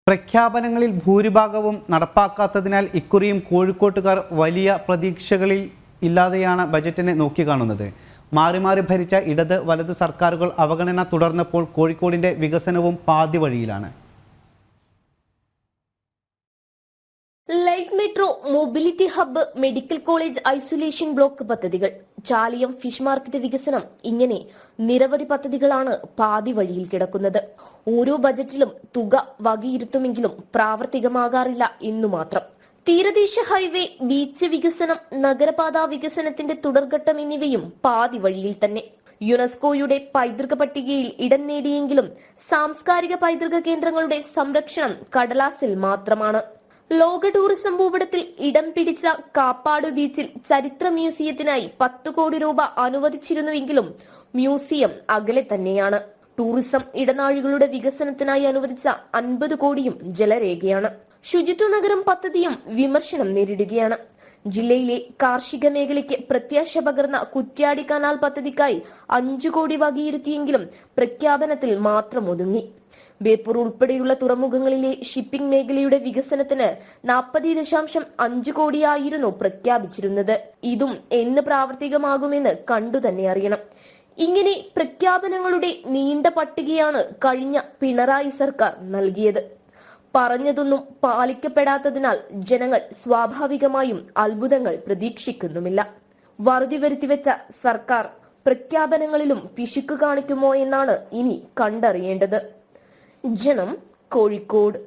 പ്രഖ്യാപനങ്ങളിൽ ഭൂരിഭാഗവും നടപ്പാക്കാത്തതിനാൽ ഇക്കുറിയും കോഴിക്കോട്ടുകാർ വലിയ പ്രതീക്ഷകളിൽ ഇല്ലാതെയാണ് ബജറ്റിനെ നോക്കിക്കാണുന്നത്. മാറി മാറി ഭരിച്ച ഇടത് വലത് സർക്കാരുകൾ അവഗണന തുടർന്നപ്പോൾ കോഴിക്കോടിന്റെ വികസനവും പാതി വഴിയിലാണ്. Light metro, mobility hub, medical college isolation block പദ്ധതികൾ, ചാലിയം ഫിഷ് മാർക്കറ്റ് വികസനം, ഇങ്ങനെ നിരവധി പദ്ധതികളാണ് പാതി വഴിയിൽ കിടക്കുന്നത്. ഓരോ ബജറ്റിലും തുക വകയിരുത്തുമെങ്കിലും പ്രാവർത്തികമാകാറില്ല എന്നു മാത്രം. തീരദേശ ഹൈവേ, ബീച്ച് വികസനം, നഗരപാത വികസനത്തിന്റെ തുടർഘട്ടം എന്നിവയും പാതി വഴിയിൽ തന്നെ. യുനെസ്കോയുടെ പൈതൃക പട്ടികയിൽ ഇടം നേടിയെങ്കിലും സാംസ്കാരിക പൈതൃക കേന്ദ്രങ്ങളുടെ സംരക്ഷണം കടലാസിൽ മാത്രമാണ്. ലോക ടൂറിസം ഭൂപടത്തിൽ ഇടം പിടിച്ച കാപ്പാട് ബീച്ചിൽ ചരിത്ര മ്യൂസിയത്തിനായി 10 കോടി രൂപ അനുവദിച്ചിരുന്നുവെങ്കിലും മ്യൂസിയം അകലെ തന്നെയാണ്. ടൂറിസം ഇടനാഴികളുടെ വികസനത്തിനായി അനുവദിച്ച 50 കോടിയും ജലരേഖയാണ്. ശുചിത്വ നഗരം പദ്ധതിയും വിമർശനം നേരിടുകയാണ്. ജില്ലയിലെ കാർഷിക മേഖലയ്ക്ക് പ്രത്യാശ പകർന്ന കുറ്റ്യാടി കനാൽ പദ്ധതിക്കായി 5 കോടി വകയിരുത്തിയെങ്കിലും പ്രഖ്യാപനത്തിൽ മാത്രം ഒതുങ്ങി. ബേപ്പൂർ ഉൾപ്പെടെയുള്ള തുറമുഖങ്ങളിലെ ഷിപ്പിംഗ് മേഖലയുടെ വികസനത്തിന് 40.5 കോടിയായിരുന്നു പ്രഖ്യാപിച്ചിരുന്നത്. ഇതും എന്ന് പ്രാവർത്തികമാകുമെന്ന് കണ്ടുതന്നെ അറിയണം. ഇങ്ങനെ പ്രഖ്യാപനങ്ങളുടെ നീണ്ട പട്ടികയാണ് കഴിഞ്ഞ പിണറായി സർക്കാർ നൽകിയത്. പറഞ്ഞതൊന്നും പാലിക്കപ്പെടാത്തതിനാൽ ജനങ്ങൾ സ്വാഭാവികമായും അത്ഭുതങ്ങൾ പ്രതീക്ഷിക്കുന്നുമില്ല. വറുതി വരുത്തിവെച്ച സർക്കാർ പ്രഖ്യാപനങ്ങളിലും പിശുക്ക് കാണിക്കുമോ എന്നാണ് ഇനി കണ്ടറിയേണ്ടത്. ജനം, കോഴിക്കോട്.